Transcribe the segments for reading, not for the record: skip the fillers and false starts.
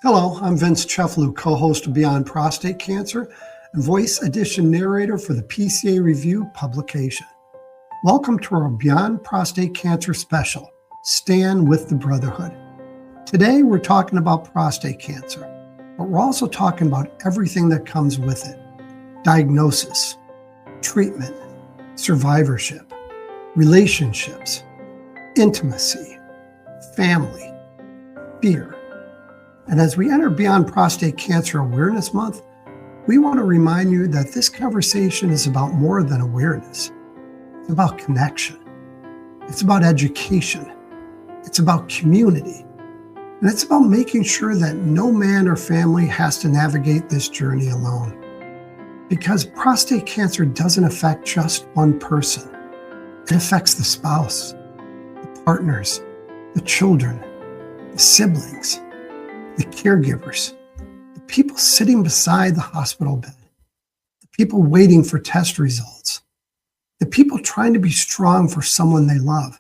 Hello, I'm Vince Cheflu, co-host of Beyond Prostate Cancer and voice addition narrator for the PCA Review publication. Welcome to our Beyond Prostate Cancer special, Stand with the Brotherhood. Today we're talking about prostate cancer, but we're also talking about everything that comes with it. Diagnosis, treatment, survivorship, relationships, intimacy, family, fear. And as we enter Beyond Prostate Cancer Awareness Month, we want to remind you that this conversation is about more than awareness. It's about connection. It's about education. It's about community. And it's about making sure that no man or family has to navigate this journey alone. Because prostate cancer doesn't affect just one person. It affects the spouse, the partners, the children, the siblings, the caregivers, the people sitting beside the hospital bed, the people waiting for test results, the people trying to be strong for someone they love.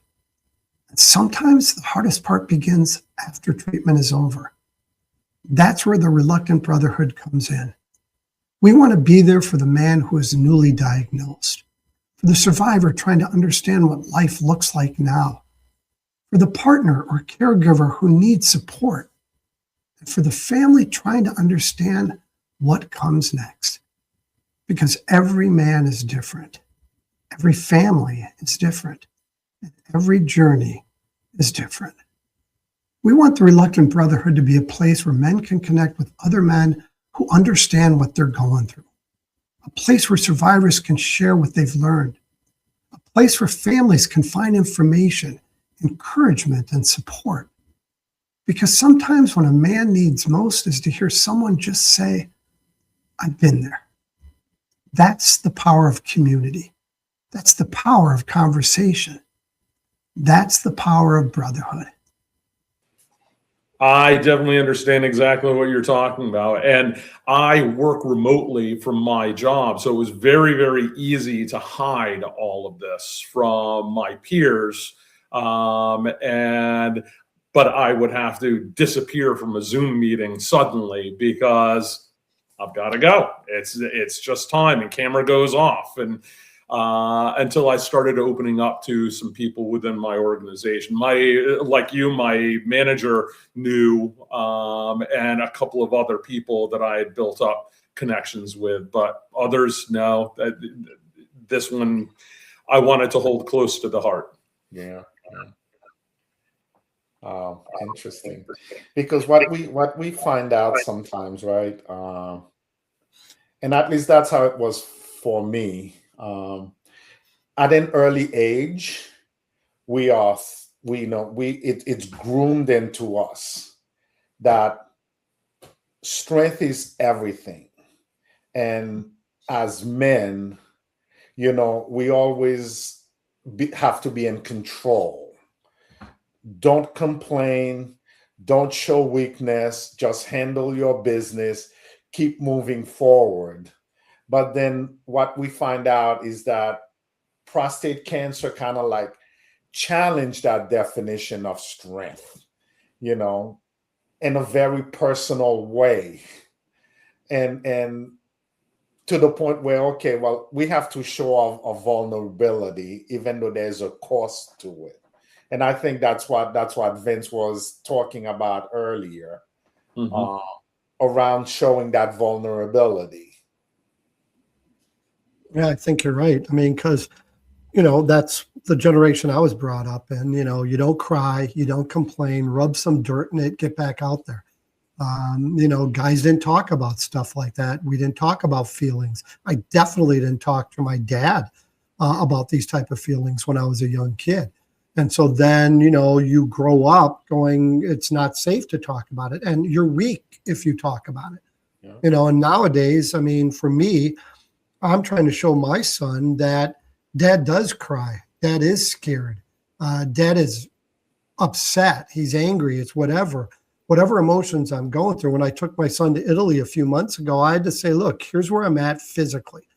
And sometimes the hardest part begins after treatment is over. That's where the Reluctant Brotherhood comes in. We want to be there for the man who is newly diagnosed, for the survivor trying to understand what life looks like now, for the partner or caregiver who needs support, and for the family trying to understand what comes next. Because every man is different. Every family is different. And every journey is different. We want the Reluctant Brotherhood to be a place where men can connect with other men who understand what they're going through. A place where survivors can share what they've learned. A place where families can find information, encouragement, and support. Because sometimes when a man needs most is to hear someone just say, I've been there. That's the power of community. That's the power of conversation. That's the power of brotherhood. I definitely understand exactly what you're talking about. And I work remotely from my job. So it was very, very easy to hide all of this from my peers. But I would have to disappear from a Zoom meeting suddenly because I've got to go. It's just time, and camera goes off. And until I started opening up to some people within my organization, my manager knew, and a couple of other people that I had built up connections with, but others, no. This one I wanted to hold close to the heart. Yeah. Interesting. Because what we find out sometimes, right? And at least that's how it was for me. At an early age, it's groomed into us that strength is everything. And as men, we always have to be in control. Don't complain. Don't show weakness. Just handle your business. Keep moving forward. But then what we find out is that prostate cancer kind of like challenged that definition of strength, in a very personal way. And to the point where, okay, well, we have to show off a vulnerability, even though there's a cost to it. And I think that's what Vince was talking about earlier, around showing that vulnerability. Yeah, I think you're right. I mean, because, that's the generation I was brought up in. You don't cry, you don't complain, rub some dirt in it, get back out there. Guys didn't talk about stuff like that. We didn't talk about feelings. I definitely didn't talk to my dad about these type of feelings when I was a young kid. And so then, you grow up going, it's not safe to talk about it. And you're weak if you talk about it. Yeah. And nowadays, I mean, for me, I'm trying to show my son that dad does cry. Dad is scared. Dad is upset. He's angry. It's whatever emotions I'm going through. When I took my son to Italy a few months ago, I had to say, look, here's where I'm at physically.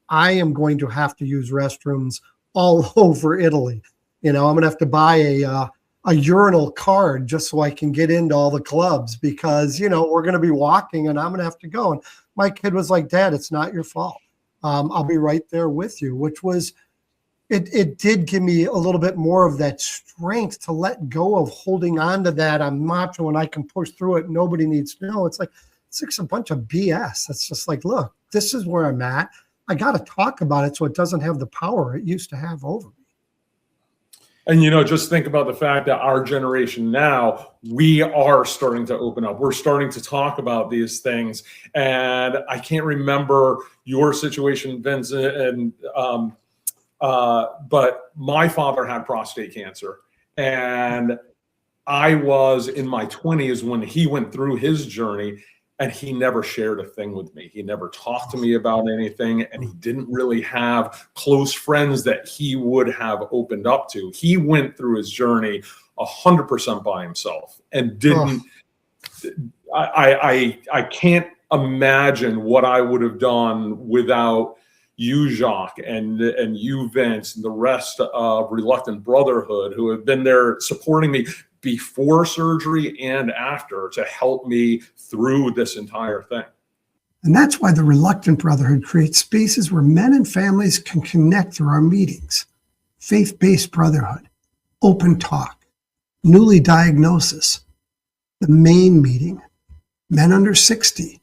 I am going to have to use restrooms all over Italy. I'm going to have to buy a urinal card just so I can get into all the clubs because, we're going to be walking and I'm going to have to go. And my kid was like, Dad, it's not your fault. I'll be right there with you, which was, it did give me a little bit more of that strength to let go of holding on to that. I'm macho and I can push through it. Nobody needs to know. It's like a bunch of BS. It's just like, look, this is where I'm at. I got to talk about it so it doesn't have the power it used to have over me. And, just think about the fact that our generation now, we are starting to open up. We're starting to talk about these things. And I can't remember your situation, Vince, but my father had prostate cancer. And I was in my 20s when he went through his journey. And he never shared a thing with me. He never talked to me about anything. And he didn't really have close friends that he would have opened up to. He went through his journey 100% by himself and didn't. I can't imagine what I would have done without you, Jacques, and you, Vince, and the rest of Reluctant Brotherhood, who have been there supporting me before surgery and after to help me through this entire thing. And that's why the Reluctant Brotherhood creates spaces where men and families can connect through our meetings. Faith-based brotherhood, open talk, newly diagnosis, the main meeting, men under 60,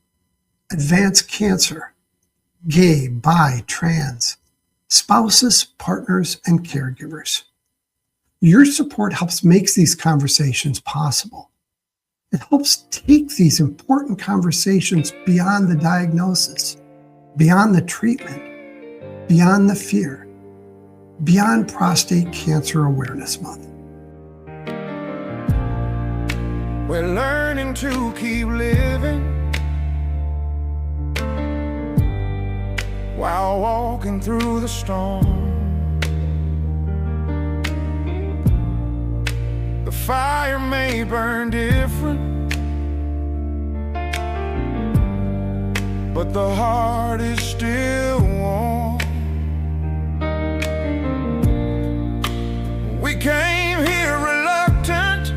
advanced cancer, gay, bi, trans, spouses, partners, and caregivers. Your support helps make these conversations possible. It helps take these important conversations beyond the diagnosis, beyond the treatment, beyond the fear, beyond Prostate Cancer Awareness Month. We're learning to keep living while walking through the storm. The fire may burn different, but the heart is still warm. We came here reluctant,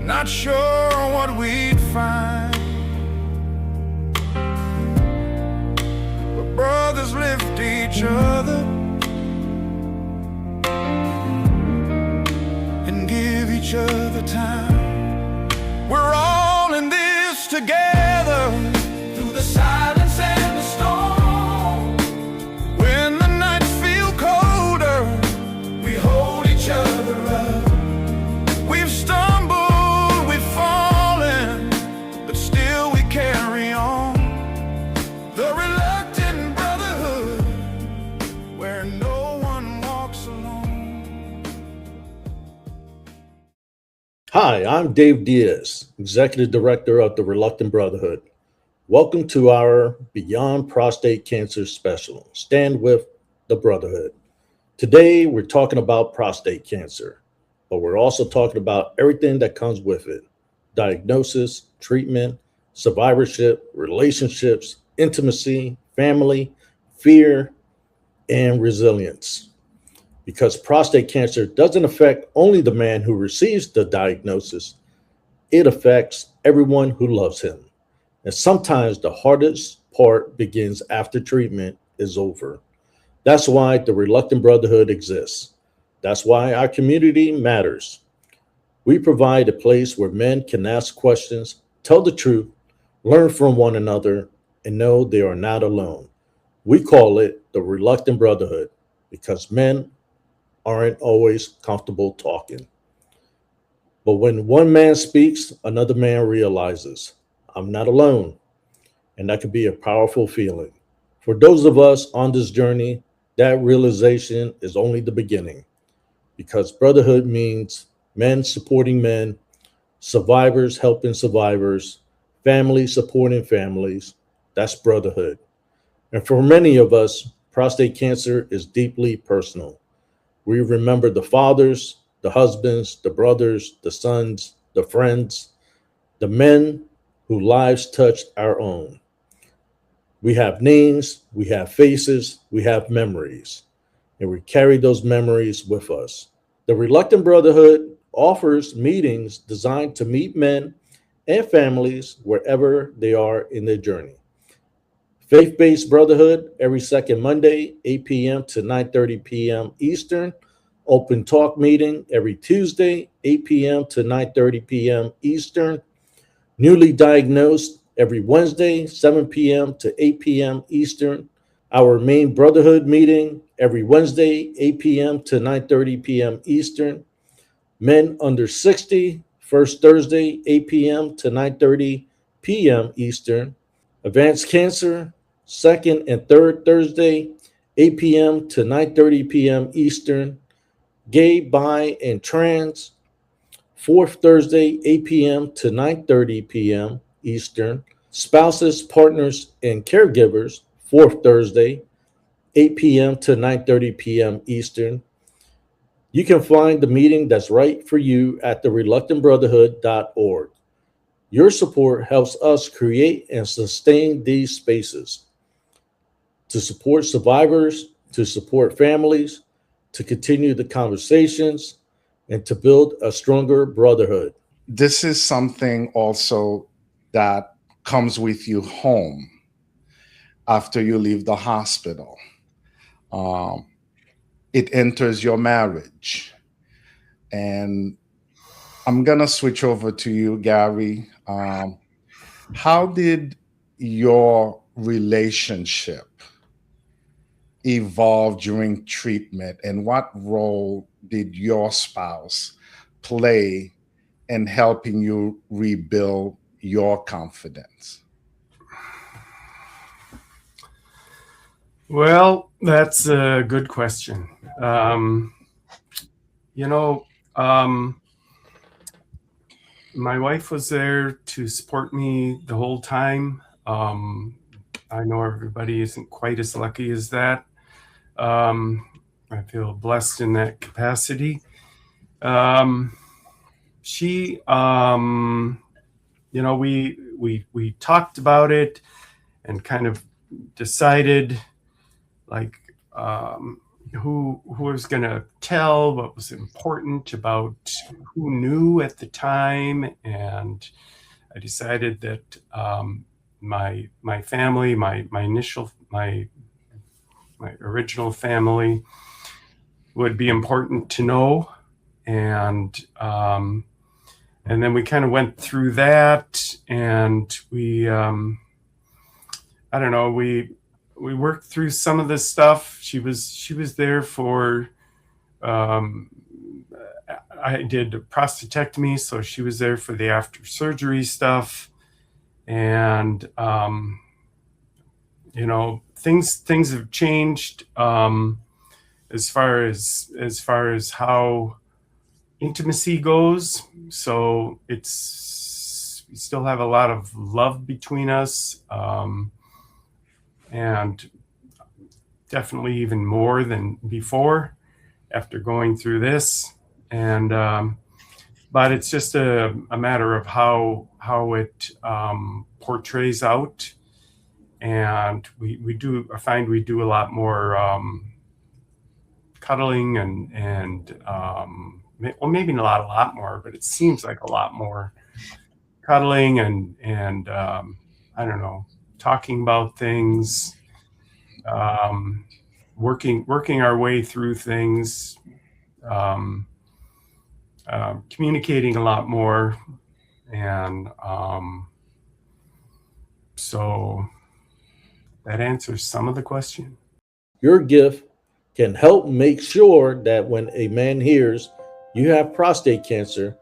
not sure what we'd find, but brothers lift each other and give each other time. We're all in this together, through the silence and the storm. When the nights feel colder, we hold each other up. We've stumbled, we've fallen, but still we carry on. The Reluctant Brotherhood, where no one walks alone. Hi, I'm Dave Diaz, Executive Director of the Reluctant Brotherhood. Welcome to our Beyond Prostate Cancer special, Stand with the Brotherhood. Today, we're talking about prostate cancer, but we're also talking about everything that comes with it: diagnosis, treatment, survivorship, relationships, intimacy, family, fear, and resilience. Because prostate cancer doesn't affect only the man who receives the diagnosis, it affects everyone who loves him. And sometimes the hardest part begins after treatment is over. That's why the Reluctant Brotherhood exists. That's why our community matters. We provide a place where men can ask questions, tell the truth, learn from one another, and know they are not alone. We call it the Reluctant Brotherhood because men aren't always comfortable talking. But when one man speaks, another man realizes, I'm not alone. And that can be a powerful feeling. For those of us on this journey, that realization is only the beginning. Because brotherhood means men supporting men, survivors helping survivors, families supporting families. That's brotherhood. And for many of us, prostate cancer is deeply personal. We remember the fathers, the husbands, the brothers, the sons, the friends, the men whose lives touched our own. We have names, we have faces, we have memories. and we carry those memories with us. The Reluctant Brotherhood offers meetings designed to meet men and families wherever they are in their journey. Faith-based Brotherhood every second Monday, 8 p.m. to 9:30 p.m. Eastern. Open talk meeting every Tuesday, 8 p.m. to 9:30 p.m. Eastern. Newly diagnosed every Wednesday, 7 p.m. to 8 p.m. Eastern. Our main Brotherhood meeting every Wednesday, 8 p.m. to 9:30 p.m. Eastern. Men under 60, first Thursday, 8 p.m. to 9:30 p.m. Eastern. Advanced Cancer, second and third Thursday, 8 p.m. to 9:30 p.m. Eastern. Gay, bi, and trans, fourth Thursday, 8 p.m. to 9:30 p.m. Eastern. Spouses, partners, and caregivers, fourth Thursday, 8 p.m. to 9:30 p.m. Eastern. You can find the meeting that's right for you at thereluctantbrotherhood.org. Your support helps us create and sustain these spaces to support survivors, to support families, to continue the conversations, and to build a stronger brotherhood. This is something also that comes with you home after you leave the hospital. It enters your marriage. And I'm going to switch over to you, Gary. How did your relationship evolve during treatment, and what role did your spouse play in helping you rebuild your confidence? Well, that's a good question. My wife was there to support me the whole time. I know everybody isn't quite as lucky as that. I feel blessed in that capacity. We talked about it and kind of decided like who was going to tell, what was important about who knew at the time. And I decided that my family, my original family would be important to know. And then we kind of went through that, and we worked through some of this stuff. She was there for, I did a prostatectomy, so she was there for the after surgery stuff. And, things have changed as far as how intimacy goes. So we still have a lot of love between us. And definitely even more than before after going through this. And, but it's just a matter of how it portrays out. And we do a lot more cuddling and well, maybe not a lot more, but it seems like a lot more cuddling and I don't know, talking about things, working our way through things, communicating a lot more. And so that answers some of the question. Your gift can help make sure that when a man hears you have prostate cancer,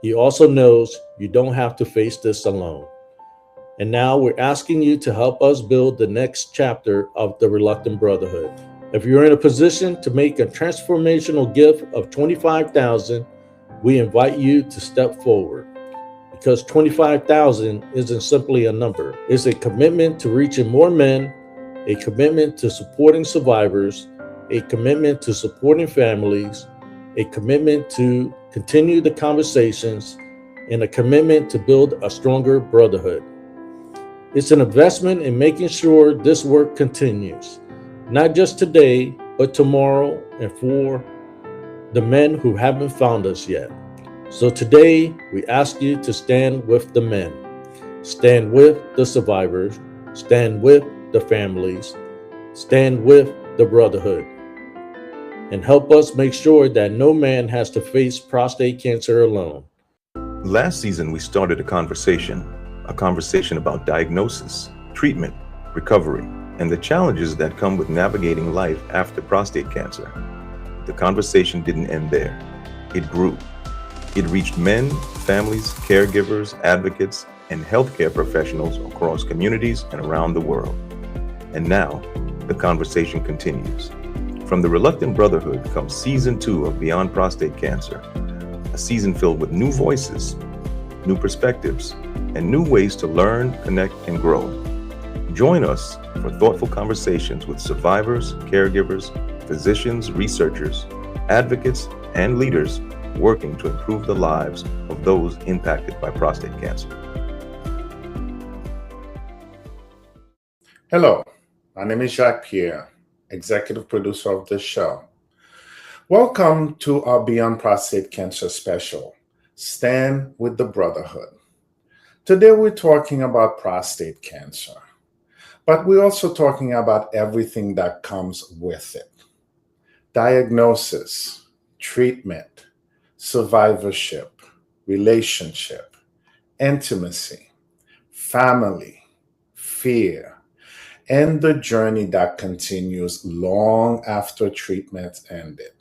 he also knows you don't have to face this alone. And now we're asking you to help us build the next chapter of the Reluctant Brotherhood. If you're in a position to make a transformational gift of $25,000, we invite you to step forward. Because $25,000 isn't simply a number. It's a commitment to reaching more men, a commitment to supporting survivors, a commitment to supporting families, a commitment to continue the conversations, and a commitment to build a stronger brotherhood. It's an investment in making sure this work continues, not just today, but tomorrow, and for the men who haven't found us yet. So today, we ask you to stand with the men, stand with the survivors, stand with the families, stand with the brotherhood, and help us make sure that no man has to face prostate cancer alone. Last season, we started a conversation about diagnosis, treatment, recovery, and the challenges that come with navigating life after prostate cancer. The conversation didn't end there. It grew. It reached men, families, caregivers, advocates, and healthcare professionals across communities and around the world. And now, the conversation continues. From the Reluctant Brotherhood comes Season 2 of Beyond Prostate Cancer, a season filled with new voices, new perspectives, and new ways to learn, connect, and grow. Join us for thoughtful conversations with survivors, caregivers, physicians, researchers, advocates, and leaders working to improve the lives of those impacted by prostate cancer. Hello, my name is Jacques Pierre, executive producer of this show. Welcome to our Beyond Prostate Cancer special, Stand with the Brotherhood. Today we're talking about prostate cancer, but we're also talking about everything that comes with it. Diagnosis, treatment, survivorship, relationship, intimacy, family, fear, and the journey that continues long after treatment ended.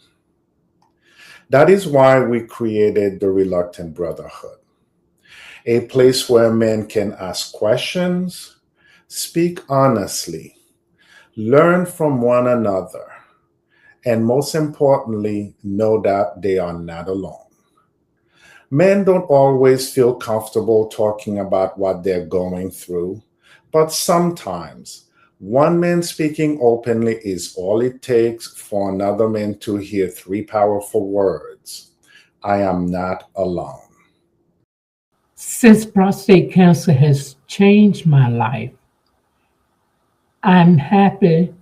That is why we created the Reluctant Brotherhood, a place where men can ask questions, speak honestly, learn from one another, and most importantly, know that they are not alone. Men don't always feel comfortable talking about what they're going through, but sometimes one man speaking openly is all it takes for another man to hear three powerful words: I am not alone. Since prostate cancer has changed my life, I'm happy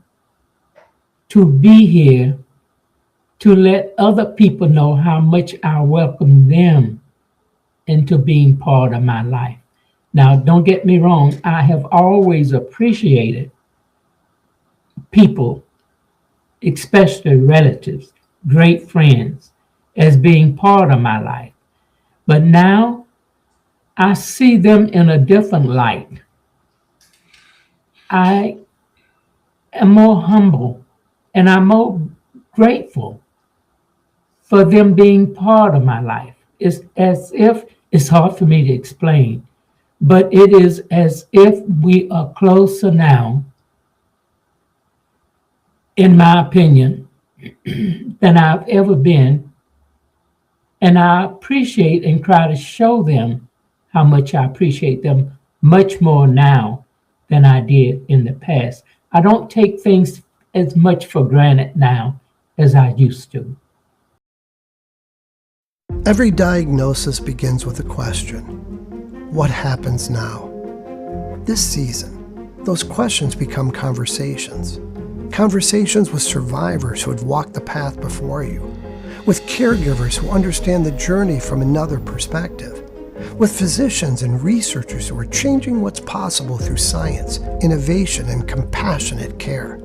to be here to let other people know how much I welcome them into being part of my life. Now, don't get me wrong, I have always appreciated people, especially relatives, great friends, as being part of my life. But now I see them in a different light. I am more humble and I'm more grateful for them being part of my life. It's as if, it's hard for me to explain, but it is as if we are closer now, in my opinion, than I've ever been. And I appreciate and try to show them how much I appreciate them much more now than I did in the past. I don't take things as much for granted now as I used to. Every diagnosis begins with a question. What happens now? This season, those questions become conversations. Conversations with survivors who have walked the path before you, with caregivers who understand the journey from another perspective, with physicians and researchers who are changing what's possible through science, innovation, and compassionate care.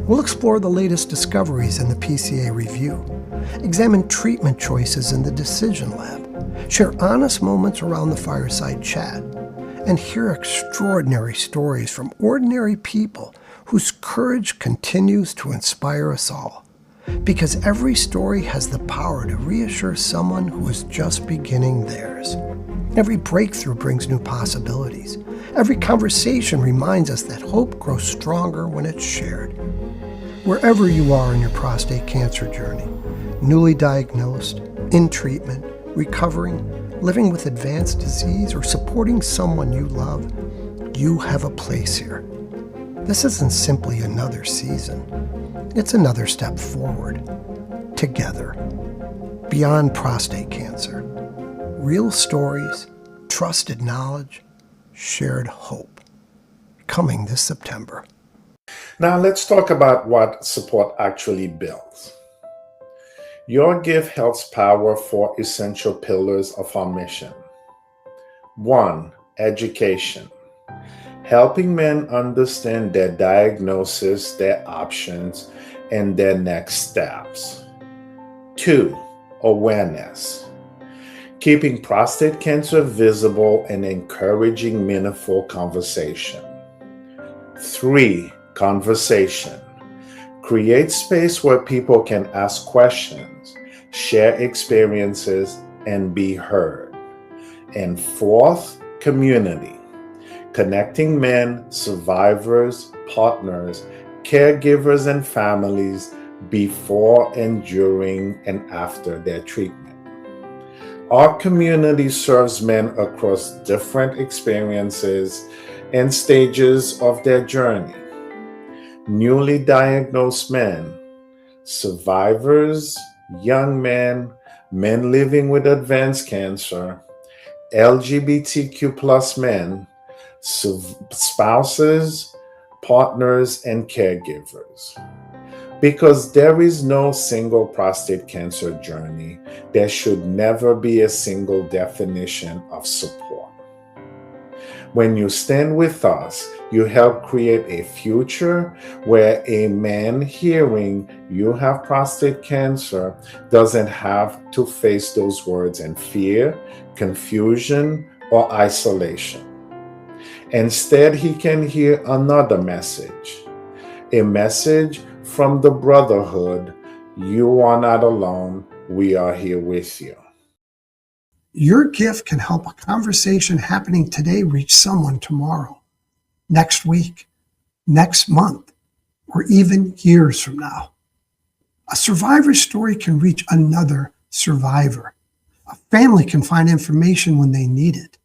We'll explore the latest discoveries in the PCA review, examine treatment choices in the decision lab, share honest moments around the fireside chat, and hear extraordinary stories from ordinary people whose courage continues to inspire us all. Because every story has the power to reassure someone who is just beginning theirs. Every breakthrough brings new possibilities. Every conversation reminds us that hope grows stronger when it's shared. Wherever you are in your prostate cancer journey, newly diagnosed, in treatment, recovering, living with advanced disease, or supporting someone you love, you have a place here. This isn't simply another season. It's another step forward. Together. Beyond Prostate Cancer. Real stories, trusted knowledge, shared hope. Coming this September. Now let's talk about what support actually builds. Your gift helps power 4 essential pillars of our mission. 1. Education. Helping men understand their diagnosis, their options, and their next steps. 2. Awareness. Keeping prostate cancer visible and encouraging meaningful conversation. 3. Conversation. Create space where people can ask questions, share experiences, and be heard. And 4th, community. Connecting men, survivors, partners, caregivers, and families before and during and after their treatment. Our community serves men across different experiences and stages of their journey. Newly diagnosed men, survivors, young men, men living with advanced cancer, LGBTQ+ men, spouses, partners, and caregivers. Because there is no single prostate cancer journey, there should never be a single definition of support. When you stand with us, you help create a future where a man hearing you have prostate cancer doesn't have to face those words in fear, confusion, or isolation. Instead, he can hear another message, a message from the Brotherhood. You are not alone. We are here with you. Your gift can help a conversation happening today reach someone tomorrow, next week, next month, or even years from now. A survivor's story can reach another survivor. A family can find information when they need it.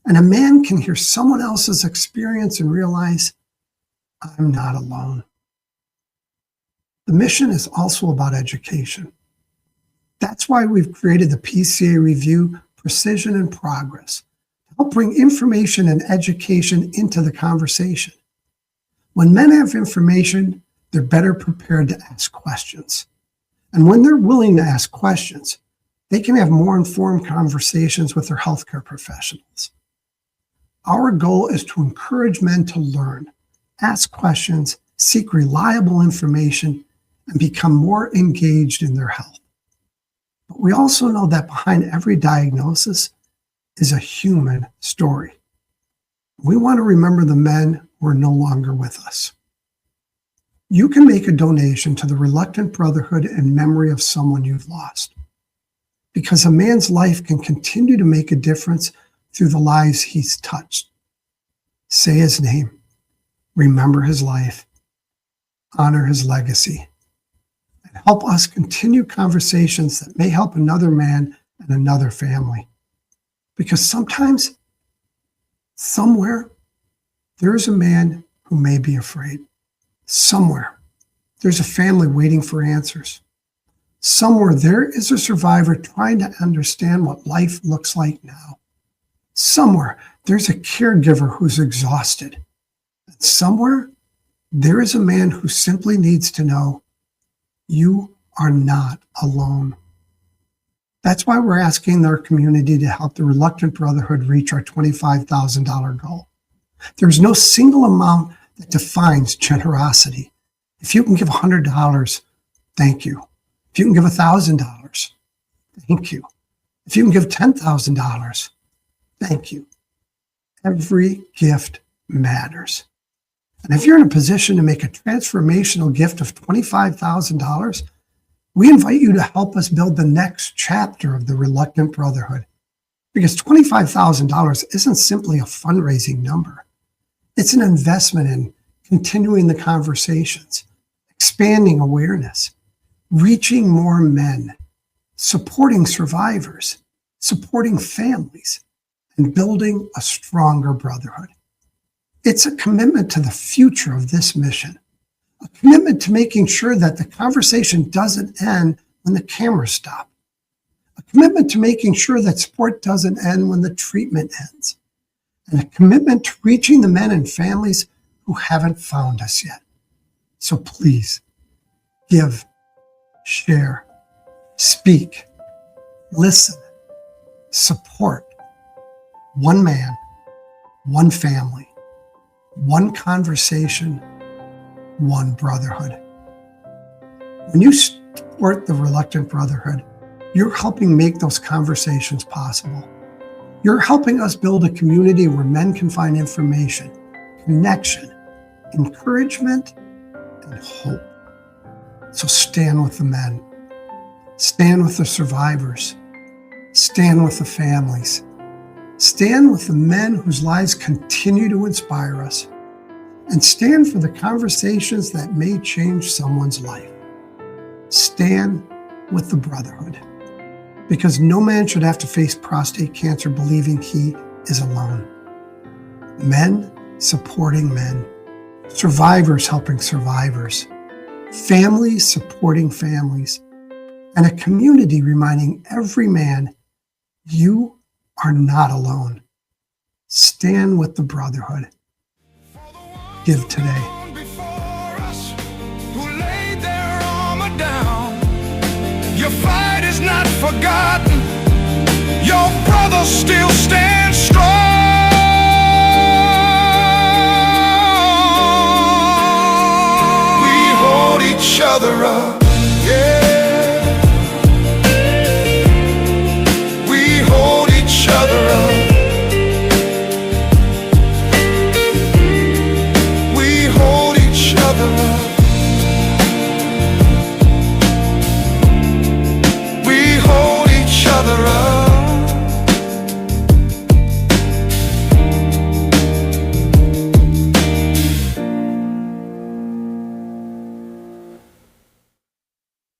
And a man can hear someone else's experience and realize, I'm not alone. The mission is also about education. That's why we've created the PCA Review Precision and Progress to help bring information and education into the conversation. When men have information, they're better prepared to ask questions. And when they're willing to ask questions, they can have more informed conversations with their healthcare professionals. Our goal is to encourage men to learn, ask questions, seek reliable information, and become more engaged in their health. But we also know that behind every diagnosis is a human story. We want to remember the men who are no longer with us. You can make a donation to the Reluctant Brotherhood in memory of someone you've lost. Because a man's life can continue to make a difference through the lives he's touched. Say his name, remember his life, honor his legacy, and help us continue conversations that may help another man and another family. Because sometimes, somewhere, there is a man who may be afraid. Somewhere, there's a family waiting for answers. Somewhere, there is a survivor trying to understand what life looks like now. Somewhere, there's a caregiver who's exhausted. And somewhere, there is a man who simply needs to know you are not alone. That's why we're asking our community to help the Reluctant Brotherhood reach our $25,000 goal. There's no single amount that defines generosity. If you can give $100, thank you. If you can give $1,000, thank you. If you can give $10,000, thank you. Every gift matters. And if you're in a position to make a transformational gift of $25,000, we invite you to help us build the next chapter of the Reluctant Brotherhood. Because $25,000 isn't simply a fundraising number. It's an investment in continuing the conversations, expanding awareness, reaching more men, supporting survivors, supporting families, and building a stronger brotherhood. It's a commitment to the future of this mission, a commitment to making sure that the conversation doesn't end when the cameras stop, a commitment to making sure that support doesn't end when the treatment ends, and a commitment to reaching the men and families who haven't found us yet. So please give, share, speak, listen, support. One man, one family, one conversation, one brotherhood. When you support the Reluctant Brotherhood, you're helping make those conversations possible. You're helping us build a community where men can find information, connection, encouragement, and hope. So stand with the men, stand with the survivors, stand with the families, stand with the men whose lives continue to inspire us, and stand for the conversations that may change someone's life. Stand with the brotherhood, because no man should have to face prostate cancer believing he is alone. Men supporting men, survivors helping survivors, families supporting families, and a community reminding every man, you are not alone. Stand with the brotherhood. Give today. Your fight is not forgotten. Your brother still stands strong. We hold each other up.